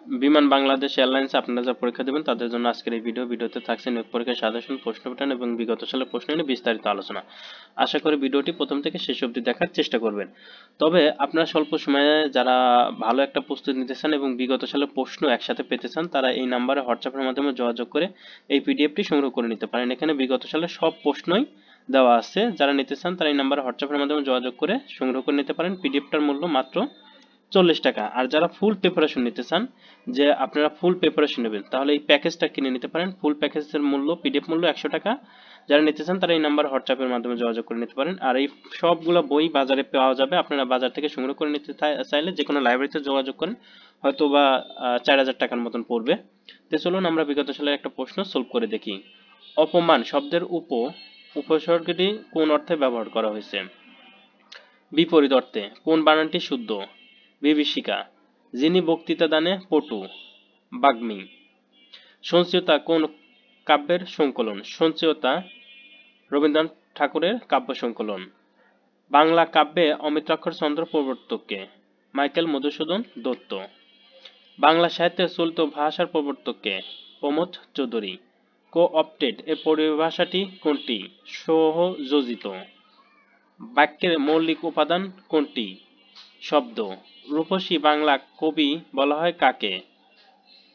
বিমান বাংলাদেশ এয়ারলাইন্স আপনারা যা পরীক্ষা দেবেন তাদের জন্য আজকের এই ভিডিওতে থাকছে নিয়োগ পরীক্ষার সাজেশন, প্রশ্ন প্যাটার্ন এবং বিগত সালের প্রশ্ন নিয়ে বিস্তারিত আলোচনা। আশা করি ভিডিওটি প্রথম থেকে শেষ অবধি দেখার চেষ্টা করবেন। তবে আপনারা স্বল্প সময়ে যারা ভালো একটা প্রস্তুতি নিতে চান এবং বিগত সালের প্রশ্ন একসাথে পেতে চান, তারা এই নাম্বারে হোয়াটসঅ্যাপের মাধ্যমে যোগাযোগ করে এই পিডিএফটি সংগ্রহ করে নিতে পারেন। এখানে বিগত সালের সব প্রশ্নই দেওয়া আছে। যারা নিতে চান তারা এই নাম্বারে হোয়াটসঅ্যাপের মাধ্যমে যোগাযোগ করে সংগ্রহ করে নিতে পারেন। পিডিএফটার মূল্য মাত্র 40 টাকা। আর যারা ফুল প্রিপারেশন নিতে চান, যে আপনারা ফুল প্রিপারেশন নেবেন, তাহলে এই প্যাকেজটা কিনে নিতে পারেন। ফুল প্যাকেজের মূল্য, পিডিএফ মূল্য 100 টাকা। যারা নিতে চান তারা এই নাম্বার হোয়াটসঅ্যাপের মাধ্যমে যোগাযোগ করে নিতে পারেন। আর এই সবগুলো বই বাজারে পাওয়া যাবে। আপনারা বাজার থেকে সংগ্রহ করে নিতে চাইলে যে কোনো লাইব্রেরিতে যোগাযোগ করেন, হয়তো বা 4000 টাকার মতন পড়বে। তো চলুন আমরা বিগত সালের একটা প্রশ্ন সলভ করে দেখি। অপমান শব্দের উপসর্গটি কোন অর্থে ব্যবহার করা হয়েছে? বিপরীত অর্থে। কোন বানানটি শুদ্ধ? বিভীষিকা। যিনি বক্তৃতা দানে পটু। বাগ্মী। সঞ্চয়িতা কোন কাব্যের সংকলন? সঞ্চয়িতা রবীন্দ্রনাথ ঠাকুরের কাব্য সংকলন। বাংলা কাব্যে অমিত্রাক্ষর ছন্দ প্রবর্তক কে? মাইকেল মধুসূদন দত্ত। বাংলা সাহিত্যের চলিত ভাষার প্রবর্তক কে? প্রমথ চৌধুরী। কো-অপটেড এর পরিভাষাটি কোনটি? সহযোজিত। বাক্যের মৌলিক উপাদান কোনটি? শব্দ। রূপসী বাংলা কবি বলা হয় কাকে?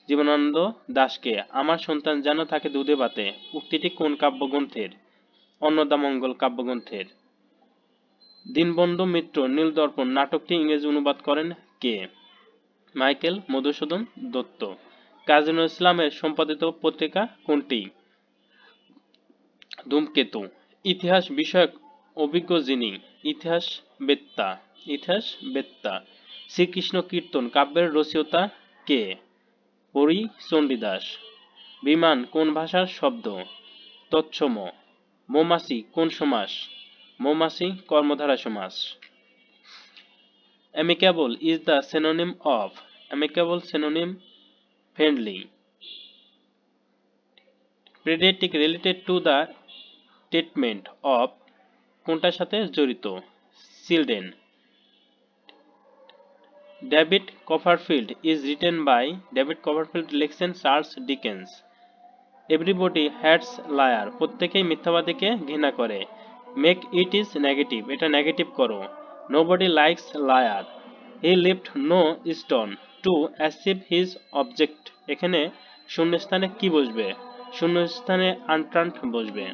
জীবনানন্দ দাশকে। আমার সন্তান যেন থাকে দুধে ভাতে উক্তিটি কোন কাব্যগ্রন্থের? অন্নদামঙ্গল কাব্যগ্রন্থের। দীনবন্ধু মিত্র নীলদর্পণ নাটকটি ইংরেজি অনুবাদ করেন কে? মাইকেল মধুসূদন দত্ত। কাজী নজরুল ইসলামের সম্পাদিত পত্রিকা কোনটি? ধূমকেতু। ইতিহাস বিষয়ক অভিজ্ঞ যিনি? ইতিহাসবেত্তা। শ্রীকৃষ্ণ কীর্তন কাব্যের রচয়িতা কে? হরিচণ্ডীদাস। বিমান কোন ভাষার শব্দ? তৎসম। মৌমাছি কোন সমাস? মৌমাছি কর্মধারা সমাস। Amicable is the synonym of. Amicable synonym friendly. Pediatric related to the treatment of কোনটার সাথে জড়িত? Children. David Copperfield is written by. David Copperfield লিখছেন Charles Dickens. Everybody hates liar. প্রত্যেকেই মিথ্যাবাদীকে ঘৃণা করে। Make it is negative. এটা negative করো। Nobody likes liar. He left no stone to achieve his object. এখানে শূন্যস্থানে কি বসবে? শূন্যস্থানে unturned বসবে।